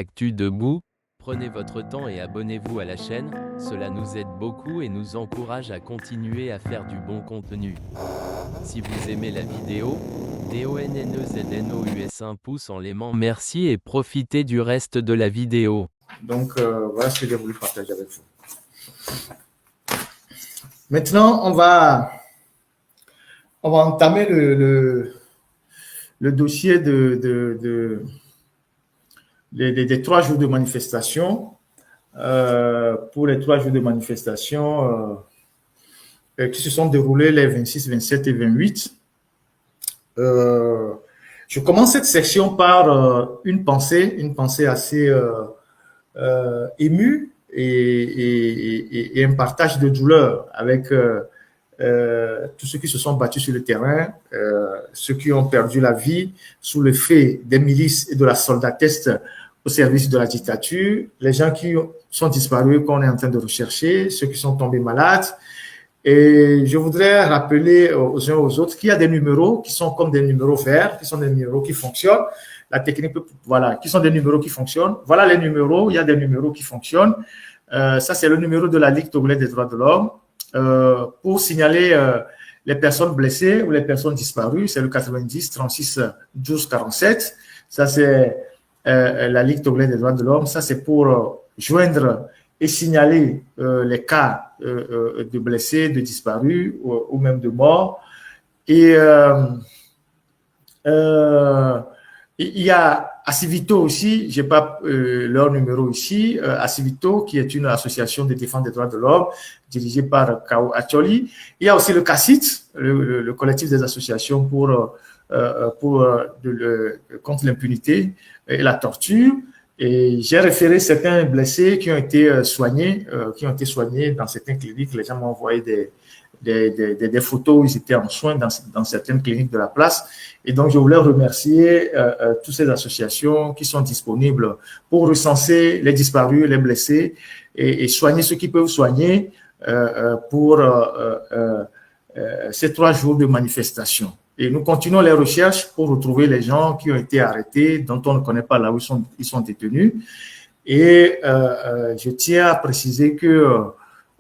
Actu Debout, prenez votre temps et abonnez-vous à la chaîne, cela nous aide beaucoup et nous encourage à continuer à faire du bon contenu. Si vous aimez la vidéo, DONNEZNOUS un pouce en l'aimant, merci et profitez du reste de la vidéo. Donc, voilà ce que j'ai voulu partager avec vous. Maintenant, on va entamer le dossier des 3 jours de manifestation. Pour les 3 jours de manifestation qui se sont déroulés les 26, 27 et 28. Je commence cette section par une pensée assez émue et un partage de douleur avec tous ceux qui se sont battus sur le terrain, ceux qui ont perdu la vie sous le fait des milices et de la soldatesque au service de la dictature, les gens qui sont disparus qu'on est en train de rechercher, ceux qui sont tombés malades. Et je voudrais rappeler aux uns aux autres qu'il y a des numéros qui sont comme des numéros verts, qui sont des numéros qui fonctionnent. La technique, voilà, qui sont des numéros qui fonctionnent. Voilà les numéros, il y a des numéros qui fonctionnent. Ça, c'est le numéro de la Ligue togolaise des droits de l'homme. Pour signaler les personnes blessées ou les personnes disparues, c'est le 90 36 12 47. Ça, c'est la Ligue togolaise des droits de l'homme. Ça, c'est pour joindre et signaler les cas de blessés, de disparus ou même de morts. Et il y a Acivito aussi, je n'ai pas leur numéro ici, Acivito, qui est une association de défense des droits de l'homme dirigée par Kao Acholi. Il y a aussi le CACIT, le collectif des associations contre l'impunité et la torture. Et j'ai référé certains blessés qui ont été soignés dans certaines cliniques. Les gens m'ont envoyé des photos où ils étaient en soins dans certaines cliniques de la place. Et donc, je voulais remercier toutes ces associations qui sont disponibles pour recenser les disparus, les blessés et soigner ceux qui peuvent soigner pour ces 3 jours de manifestation. Et nous continuons les recherches pour retrouver les gens qui ont été arrêtés, dont on ne connaît pas là où ils sont détenus. Et je tiens à préciser que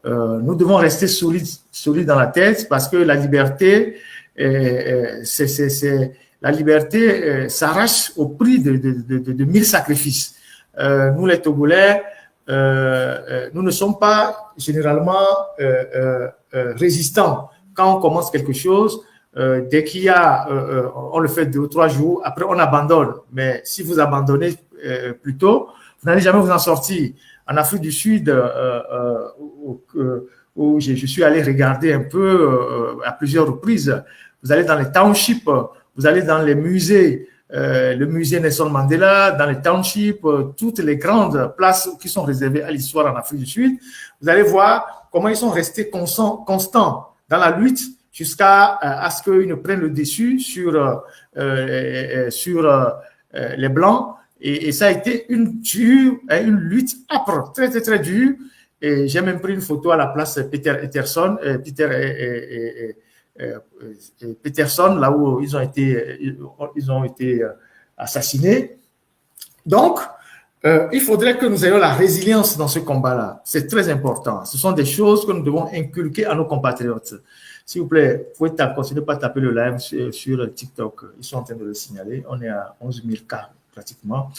nous devons rester solides dans la tête parce que la liberté, la liberté s'arrache au prix de 1000 sacrifices. Nous, les Togolais, nous ne sommes pas généralement résistants. Quand on commence quelque chose, dès qu'il y a, on le fait 2 ou 3 jours, après on abandonne. Mais si vous abandonnez plus tôt, vous n'allez jamais vous en sortir. En Afrique du Sud, où je suis allé regarder un peu à plusieurs reprises, vous allez dans les townships, vous allez dans les musées, le musée Nelson Mandela, dans les townships, toutes les grandes places qui sont réservées à l'histoire en Afrique du Sud, vous allez voir comment ils sont restés constants dans la lutte jusqu'à ce qu'ils ne prennent le dessus sur les Blancs. Et ça a été une lutte âpre, très, très, très dure. Et j'ai même pris une photo à la place Peterson, là où ils ont été assassinés. Donc, il faudrait que nous ayons la résilience dans ce combat-là. C'est très important. Ce sont des choses que nous devons inculquer à nos compatriotes. S'il vous plaît, vous pouvez continuer par taper le live sur TikTok. Ils sont en train de le signaler. On est à 11 000 cas pratiquement.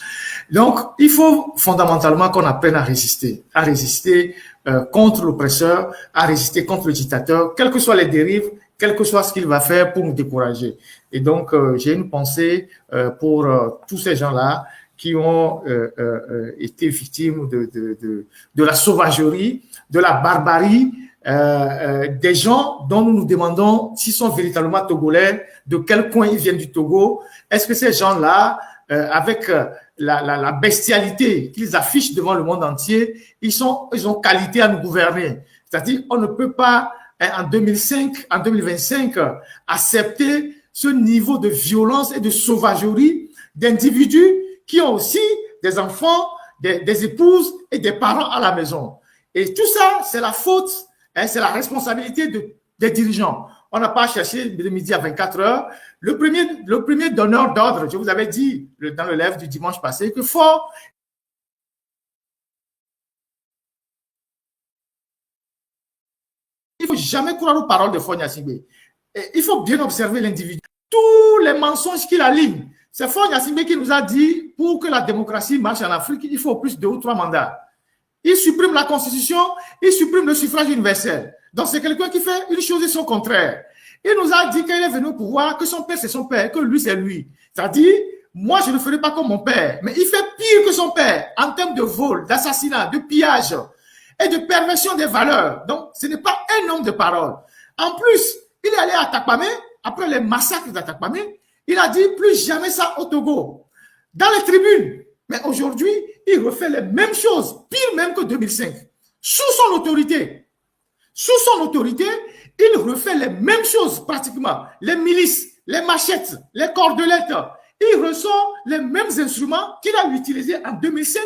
Donc, il faut fondamentalement qu'on apprenne à résister contre l'oppresseur, à résister contre le dictateur, quelles que soient les dérives, quel que soit ce qu'il va faire pour nous décourager. Et donc, j'ai une pensée pour tous ces gens-là qui ont été victimes de la sauvagerie, de la barbarie, des gens dont nous nous demandons s'ils sont véritablement togolais, de quel coin ils viennent du Togo. Est-ce que ces gens-là, avec la bestialité qu'ils affichent devant le monde entier, ils ont qualité à nous gouverner. C'est-à-dire, on ne peut pas, en 2025, accepter ce niveau de violence et de sauvagerie d'individus qui ont aussi des enfants, des épouses et des parents à la maison. Et tout ça, c'est la faute, c'est la responsabilité des dirigeants. On n'a pas cherché de midi à 24 heures. Le premier donneur d'ordre, je vous avais dit dans le live du dimanche passé, que fort jamais croire aux paroles de Faure Gnassingbé. Il faut bien observer l'individu. Tous les mensonges qu'il aligne, c'est Faure Gnassingbé qui nous a dit, pour que la démocratie marche en Afrique, il faut plus de 2 ou 3 mandats. Il supprime la Constitution, il supprime le suffrage universel. Donc, c'est quelqu'un qui fait une chose et son contraire. Il nous a dit qu'il est venu au pouvoir, que son père, c'est son père, que lui, c'est lui. C'est-à-dire, moi, je ne ferai pas comme mon père. Mais il fait pire que son père en termes de vol, d'assassinat, de pillage et de perversion des valeurs. Donc, ce n'est pas un homme de parole. En plus, il est allé à Takpamé, après les massacres d'Atakpamé, il a dit plus jamais ça au Togo. Dans les tribunes. Mais aujourd'hui, il refait les mêmes choses, pire même que 2005. Sous son autorité. Sous son autorité, il refait les mêmes choses pratiquement. Les milices, les machettes, les cordelettes. Il ressort les mêmes instruments qu'il a utilisés en 2005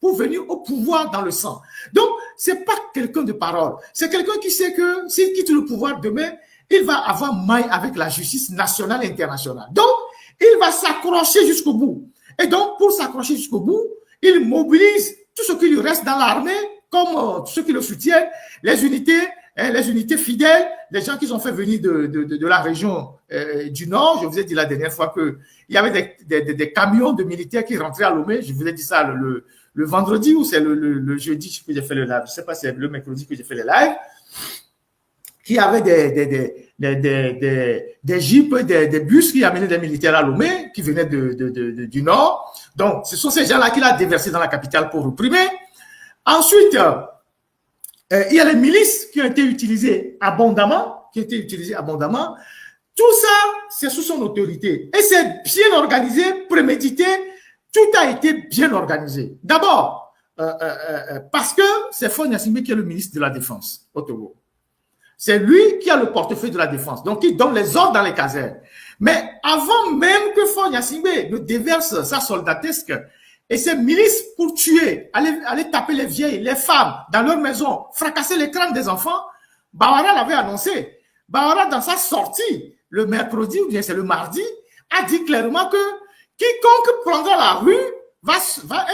pour venir au pouvoir dans le sang. Donc, c'est pas quelqu'un de parole. C'est quelqu'un qui sait que s'il quitte le pouvoir demain, il va avoir maille avec la justice nationale et internationale. Donc, il va s'accrocher jusqu'au bout. Et donc, pour s'accrocher jusqu'au bout, il mobilise tout ce qui lui reste dans l'armée, comme ceux qui le soutiennent, les unités fidèles, les gens qui ont fait venir de la région du Nord. Je vous ai dit la dernière fois qu'il y avait des camions de militaires qui rentraient à Lomé. Je vous ai dit ça le vendredi ou c'est le jeudi que j'ai fait le live. Je ne sais pas si c'est le mercredi que j'ai fait le live. Qui avait des jeeps, des bus qui amenaient des militaires à Lomé, qui venaient du Nord. Donc, ce sont ces gens-là qu'il a déversés dans la capitale pour réprimer. Ensuite, il y a les milices qui ont été utilisées abondamment. Tout ça, c'est sous son autorité. Et c'est bien organisé, prémédité. Tout a été bien organisé. D'abord, parce que c'est Faure Gnassingbé qui est le ministre de la Défense au Togo. C'est lui qui a le portefeuille de la défense, donc il donne les ordres dans les casernes. Mais avant même que Faure Gnassingbé ne déverse sa soldatesque et ses milices pour tuer, aller taper les vieilles, les femmes dans leur maison, fracasser les crânes des enfants, Bawara l'avait annoncé. Bawara, dans sa sortie, le mercredi ou bien c'est le mardi, a dit clairement que quiconque prendra la rue va subir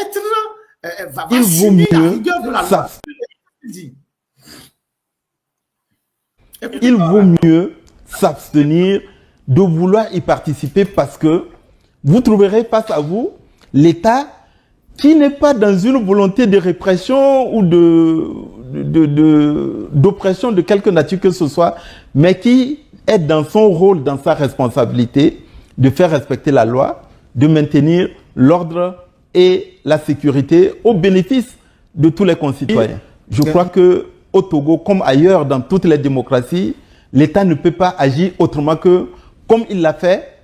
la rigueur de la loi. Il vaut mieux s'abstenir de vouloir y participer parce que vous trouverez face à vous l'État qui n'est pas dans une volonté de répression ou d'oppression de quelque nature que ce soit, mais qui est dans son rôle, dans sa responsabilité de faire respecter la loi, de maintenir l'ordre et la sécurité au bénéfice de tous les concitoyens. Je crois que au Togo, comme ailleurs dans toutes les démocraties, l'État ne peut pas agir autrement que comme il l'a fait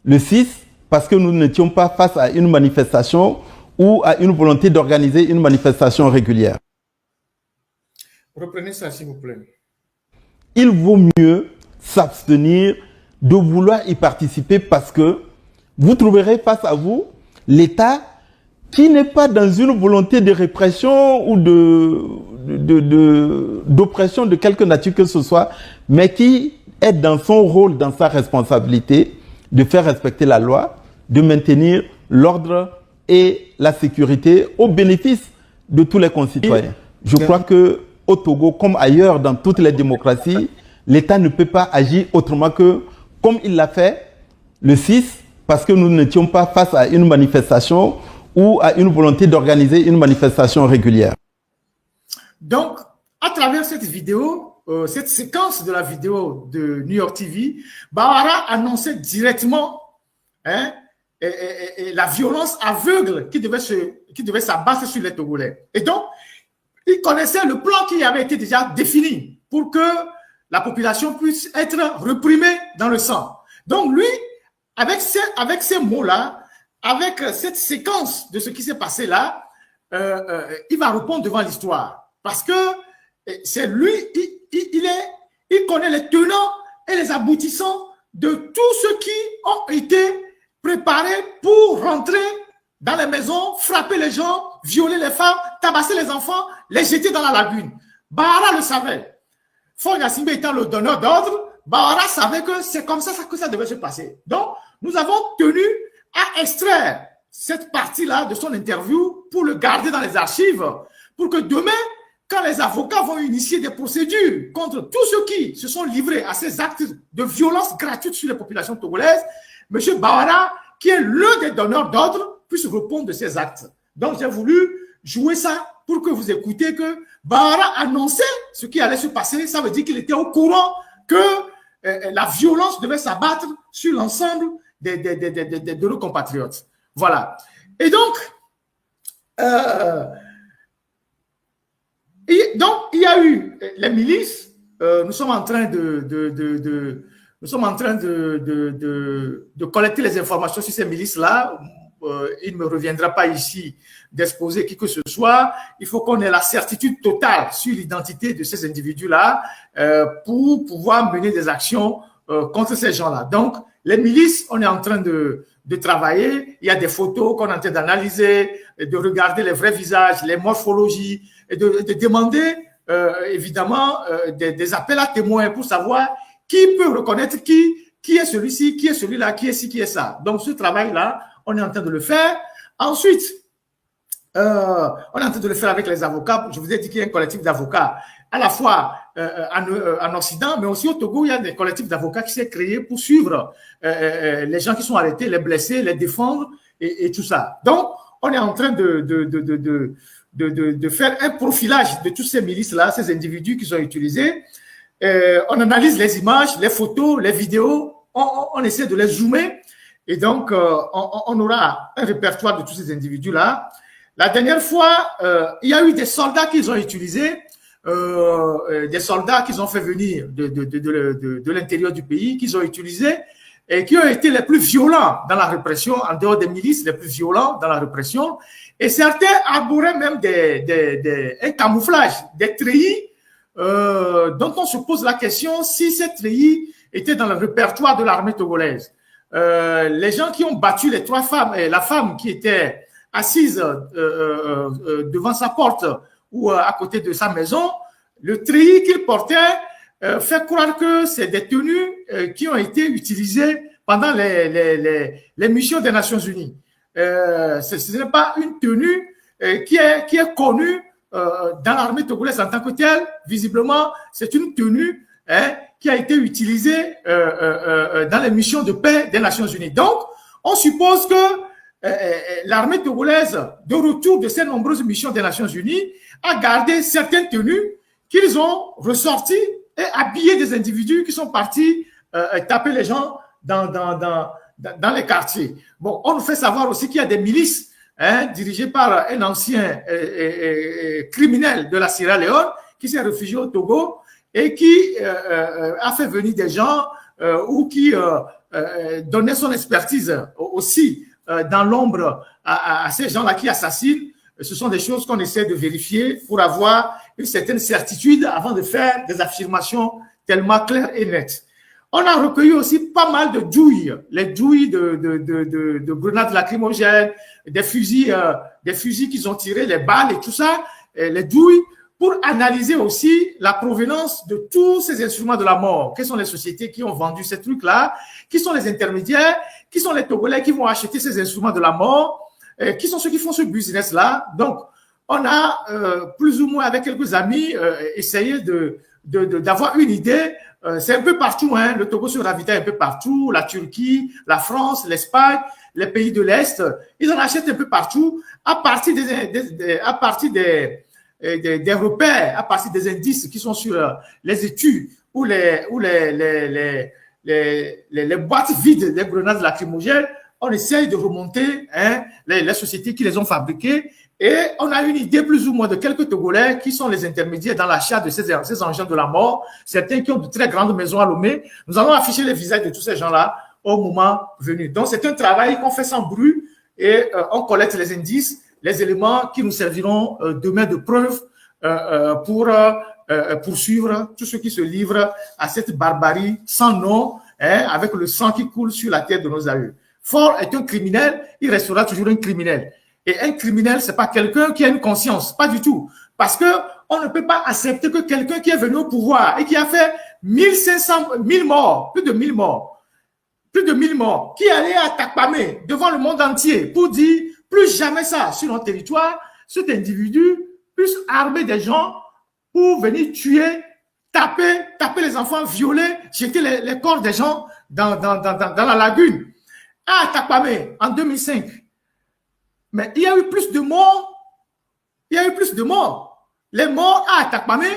le 6, parce que nous n'étions pas face à une manifestation ou à une volonté d'organiser une manifestation régulière. Reprenez ça, s'il vous plaît. Il vaut mieux s'abstenir de vouloir y participer parce que vous trouverez face à vous l'État qui n'est pas dans une volonté de répression ou d'oppression de quelque nature que ce soit, mais qui est dans son rôle, dans sa responsabilité de faire respecter la loi, de maintenir l'ordre et la sécurité au bénéfice de tous les concitoyens. Je crois que au Togo, comme ailleurs dans toutes les démocraties, l'État ne peut pas agir autrement que comme il l'a fait le 6, parce que nous n'étions pas face à une manifestation ou à une volonté d'organiser une manifestation régulière. Donc, à travers cette vidéo, cette séquence de la vidéo de New York TV, Bawara annonçait directement la violence aveugle qui devait s'abattre sur les Togolais. Et donc, il connaissait le plan qui avait été déjà défini pour que la population puisse être reprimée dans le sang. Donc, lui, avec ces mots-là, avec cette séquence de ce qui s'est passé là, il va répondre devant l'histoire. Parce que c'est lui, il connaît les tenants et les aboutissants de tous ceux qui ont été préparés pour rentrer dans les maisons, frapper les gens, violer les femmes, tabasser les enfants, les jeter dans la lagune. Bawara le savait. Faure Gnassingbé étant le donneur d'ordre, Bawara savait que c'est comme ça que ça devait se passer. Donc, nous avons tenu à extraire cette partie-là de son interview pour le garder dans les archives, pour que demain, quand les avocats vont initier des procédures contre tous ceux qui se sont livrés à ces actes de violence gratuite sur les populations togolaises, M. Bawara, qui est l'un des donneurs d'ordre, puisse répondre de ces actes. Donc, j'ai voulu jouer ça pour que vous écoutiez que Bawara annonçait ce qui allait se passer. Ça veut dire qu'il était au courant que la violence devait s'abattre sur l'ensemble de nos compatriotes. Voilà. Et donc, il y a eu les milices. Nous sommes en train de collecter les informations sur ces milices-là. Il ne me reviendra pas ici d'exposer qui que ce soit. Il faut qu'on ait la certitude totale sur l'identité de ces individus-là pour pouvoir mener des actions contre ces gens-là. Donc, les milices, on est en train de travailler. Il y a des photos qu'on est en train d'analyser, de regarder les vrais visages, les morphologies, et de demander évidemment des appels à témoins pour savoir qui peut reconnaître qui est celui-ci, qui est celui-là, qui est ci, qui est ça. Donc, ce travail-là, on est en train de le faire. Ensuite, on est en train de le faire avec les avocats. Je vous ai dit qu'il y a un collectif d'avocats à la fois en Occident, mais aussi au Togo. Il y a des collectifs d'avocats qui s'est créé pour suivre les gens qui sont arrêtés, les blessés, les défendre et tout ça. Donc, on est en train de faire un profilage de tous ces milices-là, ces individus qui sont utilisés. On analyse les images, les photos, les vidéos. On essaie de les zoomer. Et donc, on aura un répertoire de tous ces individus-là. La dernière fois, il y a eu des soldats qu'ils ont utilisés, des soldats qu'ils ont fait venir de l'intérieur du pays, qu'ils ont utilisés et qui ont été les plus violents dans la répression, en dehors des milices, les plus violents dans la répression. Et certains arboraient même un camouflage, des treillis, dont on se pose la question si ces treillis étaient dans le répertoire de l'armée togolaise. Les gens qui ont battu les 3 femmes et la femme qui était assise devant sa porte ou à côté de sa maison, le treillis qu'il portait fait croire que c'est des tenues qui ont été utilisées pendant les missions des Nations Unies. Ce n'est pas une tenue qui est connue dans l'armée togolaise en tant que telle. Visiblement, c'est une tenue qui a été utilisée dans les missions de paix des Nations Unies. Donc, on suppose que l'armée togolaise, de retour de ces nombreuses missions des Nations Unies, a gardé certaines tenues qu'ils ont ressorties et habillé des individus qui sont partis taper les gens dans les quartiers. Bon, on nous fait savoir aussi qu'il y a des milices dirigées par un ancien criminel de la Sierra Leone qui s'est réfugié au Togo et qui a fait venir des gens ou qui donnait son expertise aussi dans l'ombre à ces gens-là qui assassinent. Ce sont des choses qu'on essaie de vérifier pour avoir une certaine certitude avant de faire des affirmations tellement claires et nettes. On a recueilli aussi pas mal de douilles, les douilles de grenades lacrymogènes, des fusils qu'ils ont tirés, les balles et tout ça, et les douilles, pour analyser aussi la provenance de tous ces instruments de la mort. Quelles sont les sociétés qui ont vendu ces trucs-là? Qui sont les intermédiaires? Qui sont les Togolais qui vont acheter ces instruments de la mort? Qui sont ceux qui font ce business-là? Donc, on a plus ou moins avec quelques amis essayé d'avoir une idée. C'est un peu partout, hein. Le Togo se ravitaille un peu partout. La Turquie, la France, l'Espagne, les pays de l'Est, ils en achètent un peu partout à partir des repères, à partir des indices qui sont sur les études ou les boîtes vides des grenades lacrymogènes. On essaye de remonter les sociétés qui les ont fabriquées et on a une idée plus ou moins de quelques Togolais qui sont les intermédiaires dans l'achat de ces engins de la mort, certains qui ont de très grandes maisons à Lomé. Nous allons afficher les visages de tous ces gens-là au moment venu. Donc, c'est un travail qu'on fait sans bruit et on collecte les indices, les éléments qui nous serviront demain de preuve pour poursuivre tous ceux qui se livrent à cette barbarie sans nom, avec le sang qui coule sur la tête de nos aïeux. Faure est un criminel, il restera toujours un criminel. Et un criminel, c'est pas quelqu'un qui a une conscience, pas du tout. Parce que on ne peut pas accepter que quelqu'un qui est venu au pouvoir et qui a fait 1000 morts, plus de 1000 morts, qui allait à Takpamé devant le monde entier pour dire plus jamais ça sur notre territoire, cet individu puisse armer des gens pour venir tuer, taper les enfants, violer, jeter les corps des gens dans la lagune. À Atakpamé, en 2005. Mais il y a eu plus de morts. Il y a eu plus de morts. Les morts à Atakpamé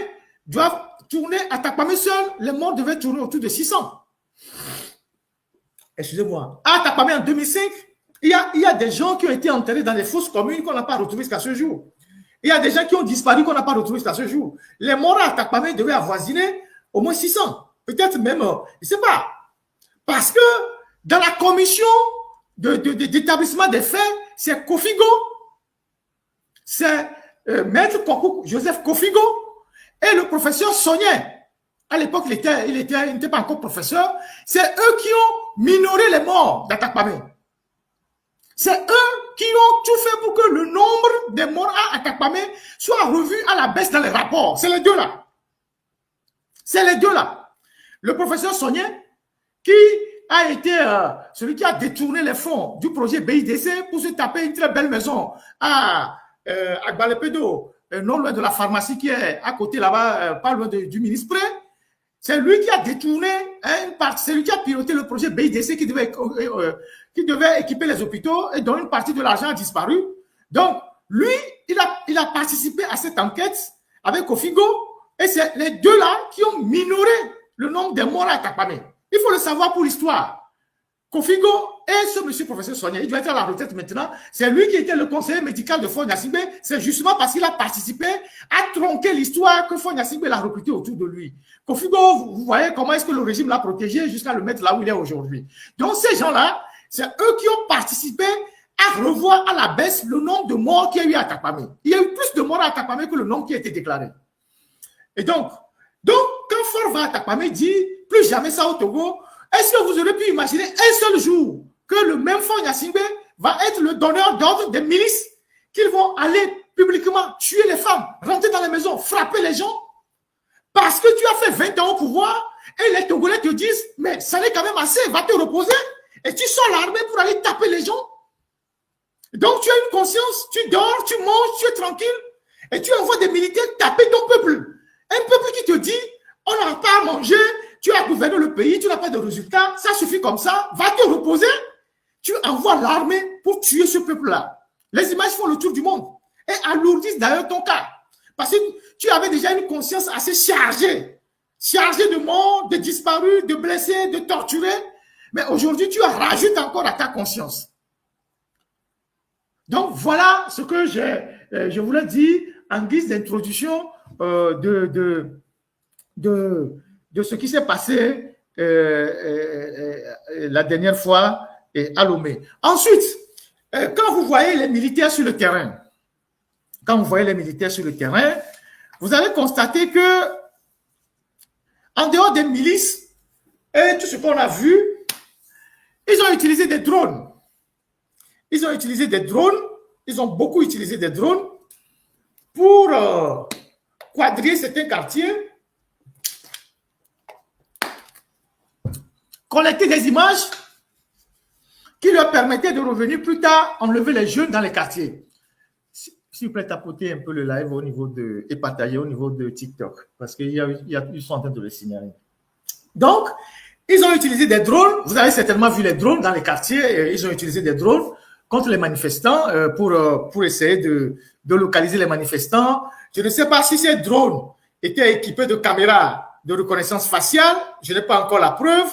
doivent tourner. Atakpamé seul, les morts devaient tourner autour de 600. Excusez-moi. À Atakpamé, en 2005, il y a des gens qui ont été enterrés dans des fosses communes qu'on n'a pas retrouvées jusqu'à ce jour. Il y a des gens qui ont disparu qu'on n'a pas retrouvés jusqu'à ce jour. Les morts à Atakpamé devaient avoisiner au moins 600. Peut-être même, je ne sais pas. Parce que dans la commission d'établissement des faits, c'est Kofigo, c'est Maître Joseph Kofigo et le professeur Sognet. À l'époque, il n'était pas encore professeur. C'est eux qui ont minoré les morts d'Atakpamé. C'est eux qui ont tout fait pour que le nombre de morts à Atakpamé soit revu à la baisse dans les rapports. C'est les deux là. C'est les deux là. Le professeur Sognet, qui a été celui qui a détourné les fonds du projet BIDC pour se taper une très belle maison à Gbalepedo, non loin de la pharmacie qui est à côté là-bas, pas loin du ministre près. C'est lui qui a détourné une partie, c'est lui qui a piloté le projet BIDC qui devait équiper les hôpitaux et dont une partie de l'argent a disparu. Donc, lui, il a participé à cette enquête avec Kofigo et c'est les deux là qui ont minoré le nombre de morts à Atakpamé. Il faut le savoir pour l'histoire. Kofigo et ce monsieur professeur Sonia, il doit être à la retraite maintenant. C'est lui qui était le conseiller médical de Faure Gnassingbé. C'est justement parce qu'il a participé à tronquer l'histoire que Faure Gnassingbé l'a recruté autour de lui. Kofigo, vous voyez comment est-ce que le régime l'a protégé jusqu'à le mettre là où il est aujourd'hui. Donc ces gens-là, c'est eux qui ont participé à revoir à la baisse le nombre de morts qu'il y a eu à Atakpamé. Il y a eu plus de morts à Atakpamé que le nombre qui a été déclaré. Et donc quand Faure va à Atakpamé dit plus jamais ça au Togo, est-ce que vous aurez pu imaginer un seul jour que le même Faure Gnassingbé va être le donneur d'ordre des milices qu'ils vont aller publiquement tuer les femmes, rentrer dans les maisons, frapper les gens? Parce que tu as fait 20 ans au pouvoir et les Togolais te disent mais ça n'est quand même assez, va te reposer et tu sors l'armée pour aller taper les gens. Donc tu as une conscience, tu dors, tu manges, tu es tranquille et tu envoies des militaires taper ton peuple. Un peuple qui te dit on n'a pas à manger, tu as gouverné le pays, tu n'as pas de résultats, ça suffit comme ça, va te reposer. Tu envoies l'armée pour tuer ce peuple-là. Les images font le tour du monde et alourdissent d'ailleurs ton cas. Parce que tu avais déjà une conscience assez chargée de morts, de disparus, de blessés, de torturés. Mais aujourd'hui, tu rajoutes encore à ta conscience. Donc, voilà ce que je voulais dire en guise d'introduction de ce qui s'est passé la dernière fois à Lomé. Ensuite, quand vous voyez les militaires sur le terrain, vous allez constater que en dehors des milices et tout ce qu'on a vu, ils ont utilisé des drones. Ils ont beaucoup utilisé des drones pour quadriller certains quartiers, collecter des images qui leur permettaient de revenir plus tard, enlever les jeunes dans les quartiers. S'il vous plaît, tapoter un peu le live au niveau et partager au niveau de TikTok, parce qu'ils sont en train de le signaler. Donc, ils ont utilisé des drones. Vous avez certainement vu les drones dans les quartiers. Ils ont utilisé des drones contre les manifestants pour essayer de localiser les manifestants. Je ne sais pas si ces drones étaient équipés de caméras de reconnaissance faciale. Je n'ai pas encore la preuve.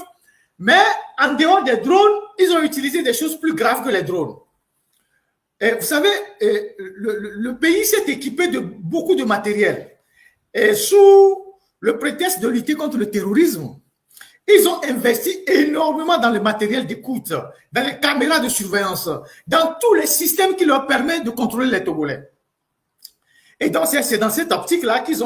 Mais en dehors des drones, ils ont utilisé des choses plus graves que les drones. Et vous savez, le pays s'est équipé de beaucoup de matériel. Et sous le prétexte de lutter contre le terrorisme, ils ont investi énormément dans le matériel d'écoute, dans les caméras de surveillance, dans tous les systèmes qui leur permettent de contrôler les Togolais. Et donc, c'est dans cette optique-là qu'ils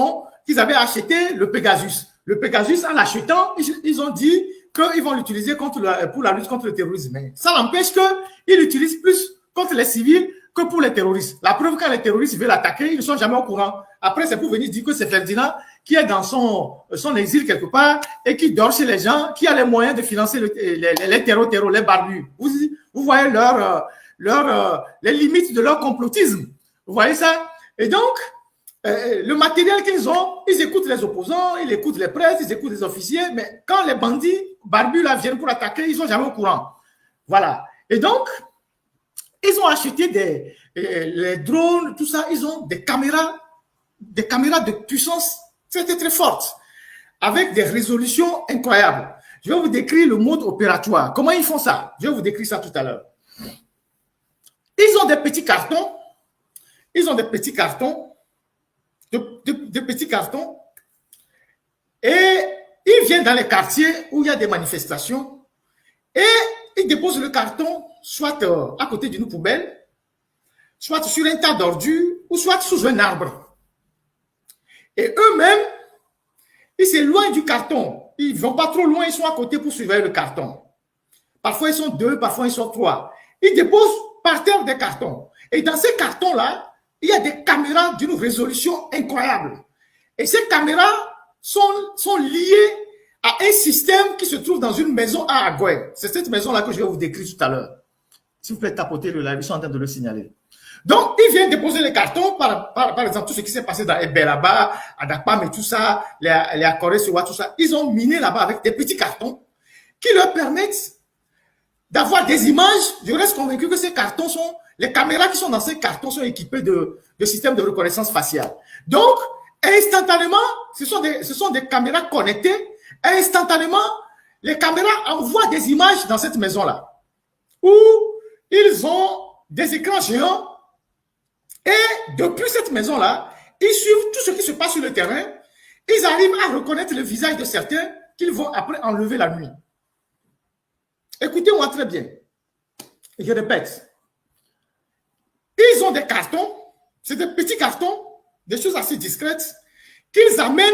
avaient acheté le Pegasus. Le Pegasus, en l'achetant, ils ont dit qu'ils vont l'utiliser pour la lutte contre le terrorisme. Mais ça n'empêche qu'ils l'utilisent plus contre les civils que pour les terroristes. La preuve, quand les terroristes veulent attaquer, ils ne sont jamais au courant. Après, c'est pour venir dire que c'est Ferdinand qui est dans son exil quelque part et qui dort chez les gens, qui a les moyens de financer les terrors, les barbus. Vous voyez les limites de leur complotisme. Vous voyez ça? Et donc, le matériel qu'ils ont, ils écoutent les opposants, ils écoutent les prêtres, ils écoutent les officiers, mais quand les bandits barbus là viennent pour attaquer, ils sont jamais au courant. Voilà. Et donc, ils ont acheté les drones, tout ça, ils ont des caméras de puissance très, très, très forte, avec des résolutions incroyables. Je vais vous décrire le mode opératoire. Comment ils font ça? Je vais vous décrire ça tout à l'heure. Ils ont des petits cartons. Ils ont des petits cartons. De petits cartons. Et ils viennent dans les quartiers où il y a des manifestations. Et ils déposent le carton soit à côté d'une poubelle, soit sur un tas d'ordures, ou soit sous un arbre. Et eux-mêmes, ils s'éloignent du carton. Ils ne vont pas trop loin, ils sont à côté pour surveiller le carton. Parfois, ils sont 2, parfois, ils sont 3. Ils déposent par terre des cartons. Et dans ces cartons-là, il y a des caméras d'une résolution incroyable. Et ces caméras sont liées à un système qui se trouve dans une maison à Agoué. C'est cette maison-là que je vais vous décrire tout à l'heure. S'il vous plaît, tapotez le live, ils sont en train de le signaler. Donc, ils viennent déposer les cartons, par exemple, tout ce qui s'est passé dans Ebé là-bas, à Dakpam et tout ça, les Akoré, tout ça. Ils ont miné là-bas avec des petits cartons qui leur permettent d'avoir des images. Je reste convaincu que ces cartons sont, les caméras qui sont dans ces cartons sont équipées de systèmes de reconnaissance faciale. Donc, instantanément, ce sont des caméras connectées. Instantanément, les caméras envoient des images dans cette maison-là, où ils ont des écrans géants. Et depuis cette maison-là, ils suivent tout ce qui se passe sur le terrain. Ils arrivent à reconnaître le visage de certains qu'ils vont après enlever la nuit. Écoutez-moi très bien. Je répète. Ils ont des cartons, c'est des petits cartons, des choses assez discrètes, qu'ils amènent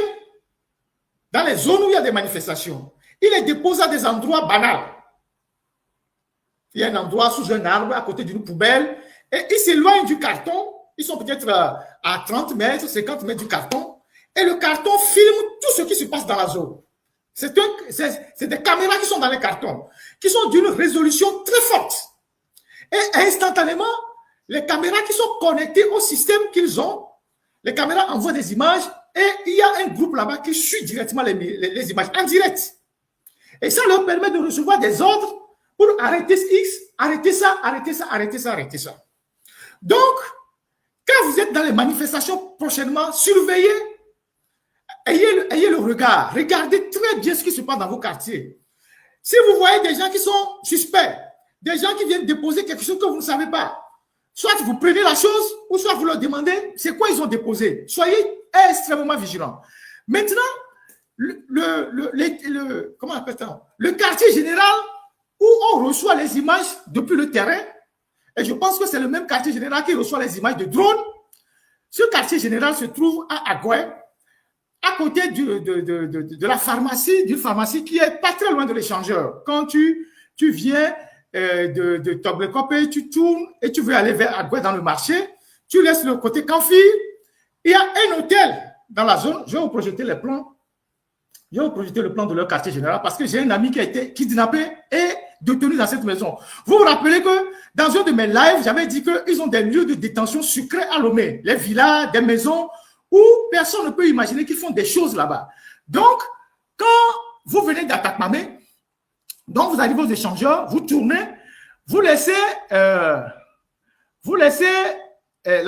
dans les zones où il y a des manifestations. Ils les déposent à des endroits banals. Il y a un endroit sous un arbre, à côté d'une poubelle, et ils s'éloignent du carton. Ils sont peut-être à 30 mètres, 50 mètres du carton, et le carton filme tout ce qui se passe dans la zone. C'est des caméras qui sont dans les cartons, qui sont d'une résolution très forte. Et instantanément, les caméras qui sont connectées au système qu'ils ont, les caméras envoient des images, et il y a un groupe là-bas qui suit directement les images en direct. Et ça leur permet de recevoir des ordres pour arrêter X, arrêter ça, arrêter ça, arrêter ça, arrêter ça. Donc, quand vous êtes dans les manifestations prochainement, surveillez, ayez le regard, regardez très bien ce qui se passe dans vos quartiers. Si vous voyez des gens qui sont suspects, des gens qui viennent déposer quelque chose que vous ne savez pas, soit vous prenez la chose, ou soit vous leur demandez c'est quoi ils ont déposé. Soyez extrêmement vigilants. Maintenant, comment on appelle ça? Le quartier général où on reçoit les images depuis le terrain, et je pense que c'est le même quartier général qui reçoit les images de drones. Ce quartier général se trouve à Agoué, à côté de la pharmacie, d'une pharmacie qui est pas très loin de l'échangeur. Quand tu viens de Toglekope, tu tournes et tu veux aller vers Agoué dans le marché, tu laisses le côté Kanfi. Il y a un hôtel dans la zone. Je vais vous projeter les plans. Je vais vous projeter le plan de leur quartier général parce que j'ai un ami qui a été kidnappé et détenu dans cette maison. Vous vous rappelez que dans un de mes lives, j'avais dit qu'ils ont des lieux de détention secrets à Lomé, les villas, des maisons où personne ne peut imaginer qu'ils font des choses là-bas. Donc, quand vous venez d'Atakmame, donc vous arrivez aux échangeurs, vous tournez, vous laissez la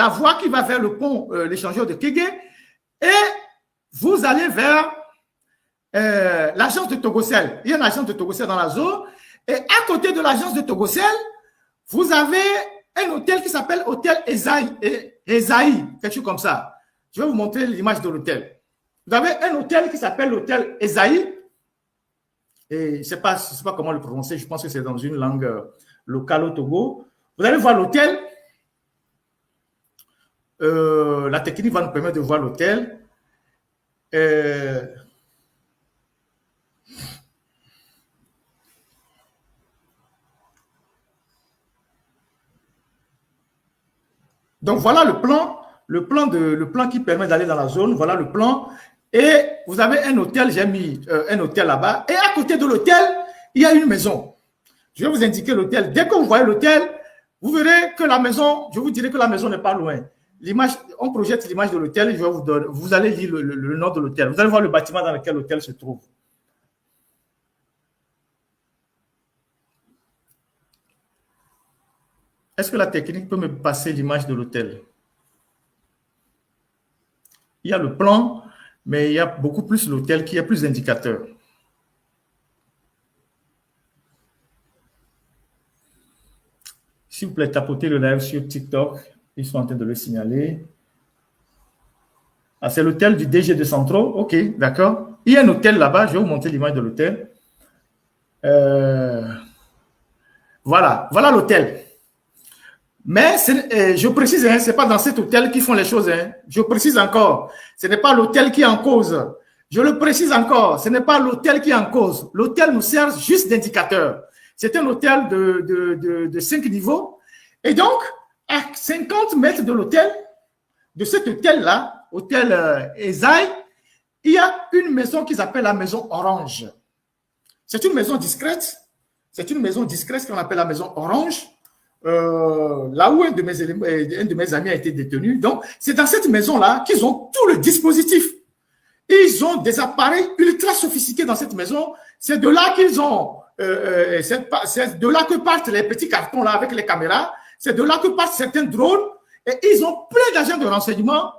voie qui va vers le pont, l'échangeur de Kégué, et vous allez vers l'agence de Togocel. Il y a une agence de Togocel dans la zone. Et à côté de l'agence de Togocel, vous avez un hôtel qui s'appelle Hôtel Esaïe, quelque chose comme ça. Je vais vous montrer l'image de l'hôtel. Vous avez un hôtel qui s'appelle l'Hôtel Esaïe. Et je ne sais pas comment le prononcer. Je pense que c'est dans une langue locale au Togo. Vous allez voir l'hôtel. La technique va nous permettre de voir l'hôtel. Donc voilà le plan qui permet d'aller dans la zone. Voilà le plan. Et vous avez un hôtel, j'ai mis un hôtel là-bas. Et à côté de l'hôtel, il y a une maison. Je vais vous indiquer l'hôtel. Dès que vous voyez l'hôtel, vous verrez que la maison, je vous dirai que la maison n'est pas loin. l'image, on projette l'image de l'hôtel, je vais vous donner, vous allez lire le nom de l'hôtel. Vous allez voir le bâtiment dans lequel l'hôtel se trouve. Est-ce que la technique peut me passer l'image de l'hôtel? Il y a le plan, mais il y a beaucoup plus l'hôtel qui a plus d'indicateurs. S'il vous plaît, tapotez le live sur TikTok. Ils sont en train de le signaler. Ah, c'est l'hôtel du DG de Centro. OK, d'accord. Il y a un hôtel là-bas. Je vais vous montrer l'image de l'hôtel. Voilà l'hôtel. Mais je précise, ce n'est pas dans cet hôtel qu'ils font les choses. Je précise encore, ce n'est pas l'hôtel qui est en cause. Je le précise encore, ce n'est pas l'hôtel qui est en cause. L'hôtel nous sert juste d'indicateur. C'est un hôtel de 5 niveaux. Et donc, à 50 mètres de l'hôtel, de cet hôtel-là, hôtel Esaïe, il y a une maison qui s'appelle la maison Orange. C'est une maison discrète. C'est une maison discrète qu'on appelle la maison Orange. Là où un de mes amis a été détenu. Donc, c'est dans cette maison-là qu'ils ont tout le dispositif. Ils ont des appareils ultra sophistiqués dans cette maison. C'est de là qu'ils ont, c'est de là que partent les petits cartons là avec les caméras. C'est de là que partent certains drones. Et ils ont plein d'agents de renseignement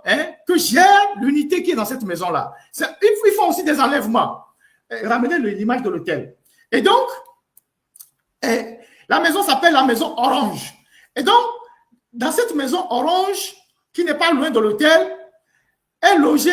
que gère l'unité qui est dans cette maison-là. Ils font aussi des enlèvements. Ramenez l'image de l'hôtel. Et donc, la maison s'appelle la maison Orange. Et donc, dans cette maison Orange, qui n'est pas loin de l'hôtel, est logé,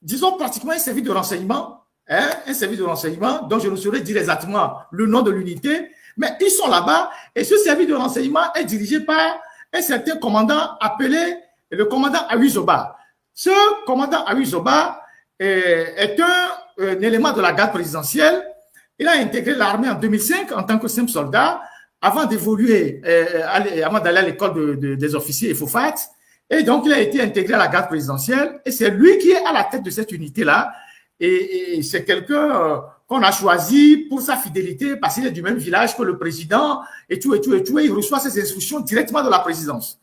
disons, pratiquement un service de renseignement. Un service de renseignement dont je ne saurais dire exactement le nom de l'unité, mais ils sont là-bas et ce service de renseignement est dirigé par un certain commandant appelé le commandant Awizoba. Ce commandant Awizoba est un élément de la garde présidentielle. Il a intégré l'armée en 2005 en tant que simple soldat avant d'évoluer, avant d'aller à l'école des officiers et FOFAT. Et donc, il a été intégré à la garde présidentielle et c'est lui qui est à la tête de cette unité-là. Et c'est quelqu'un qu'on a choisi pour sa fidélité parce qu'il est du même village que le président et tout. Et il reçoit ses instructions directement de la présidence.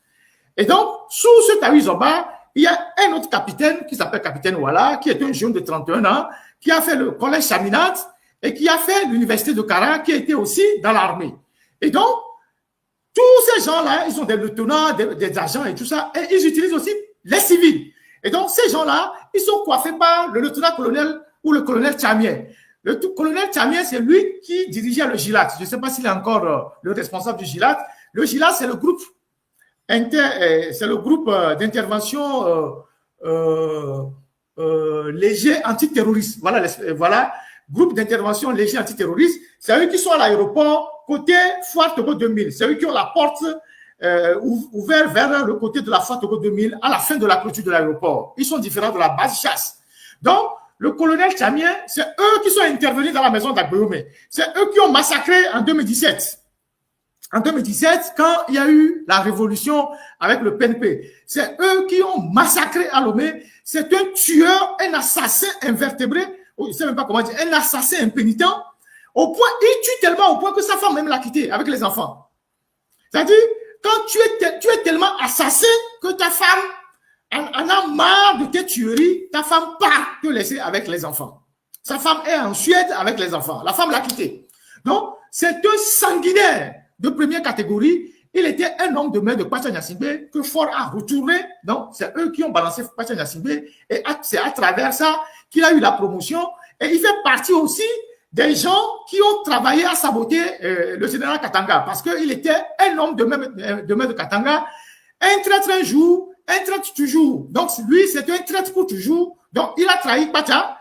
Et donc, sous ce Awizoba, il y a un autre capitaine qui s'appelle capitaine Ouala, qui est un jeune de 31 ans, qui a fait le collège Chaminade et qui a fait l'université de Kara, qui était aussi dans l'armée. Et donc, tous ces gens-là, ils ont des lieutenants, des agents et tout ça, et ils utilisent aussi les civils. Et donc, ces gens-là, ils sont coiffés par le lieutenant-colonel ou le colonel Tchamien. Le colonel Tchamien, c'est lui qui dirigeait le GILAT. Je ne sais pas s'il est encore le responsable du GILAT. Le GILAT, c'est le groupe d'intervention léger antiterroriste. Voilà, groupe d'intervention léger antiterroriste. C'est eux qui sont à l'aéroport côté Foire Togo 2000. C'est eux qui ont la porte ouverte vers le côté de la Foire Togo 2000 à la fin de la clôture de l'aéroport. Ils sont différents de la base chasse. Donc, le colonel Tchamien, c'est eux qui sont intervenus dans la maison d'Agbeome. C'est eux qui ont massacré en 2017. En 2017, quand il y a eu la révolution avec le PNP, c'est eux qui ont massacré à Lomé. C'est un tueur, un assassin invertébré, je ne sais même pas comment dire, un assassin impénitent, au point, il tue tellement au point que sa femme même l'a quitté avec les enfants. C'est-à-dire, quand tu es tellement assassin que ta femme en a marre de tes tueries, ta femme part te laisser avec les enfants. Sa femme est en Suède avec les enfants. La femme l'a quitté. Donc, c'est un sanguinaire de première catégorie. Il était un homme de main de Pacha Gnassingbé que Fort a retourné. Donc, c'est eux qui ont balancé Pacha Gnassingbé. Et c'est à travers ça qu'il a eu la promotion. Et il fait partie aussi des gens qui ont travaillé à saboter le général Katanga. Parce qu'il était un homme de main de Katanga. Un traître un jour, un traître toujours. Donc, lui, c'est un traître pour toujours. Donc, il a trahi Pacha.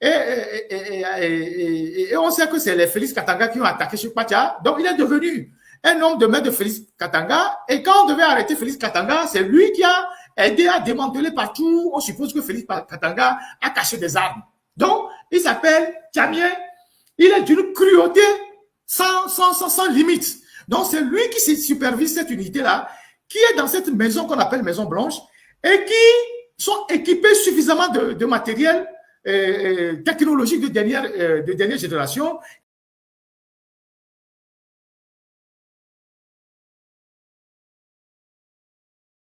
Et on sait que c'est les Félix Katanga qui ont attaqué sur Pacha. Donc, il est devenu un homme de main de Félix Katanga. Et quand on devait arrêter Félix Katanga, c'est lui qui a aidé à démanteler partout. On suppose que Félix Katanga a caché des armes. Donc, il s'appelle Tchamien. Il est d'une cruauté sans limite. Donc, c'est lui qui supervise cette unité-là, qui est dans cette maison qu'on appelle Maison Blanche et qui sont équipés suffisamment de matériel technologique de dernière génération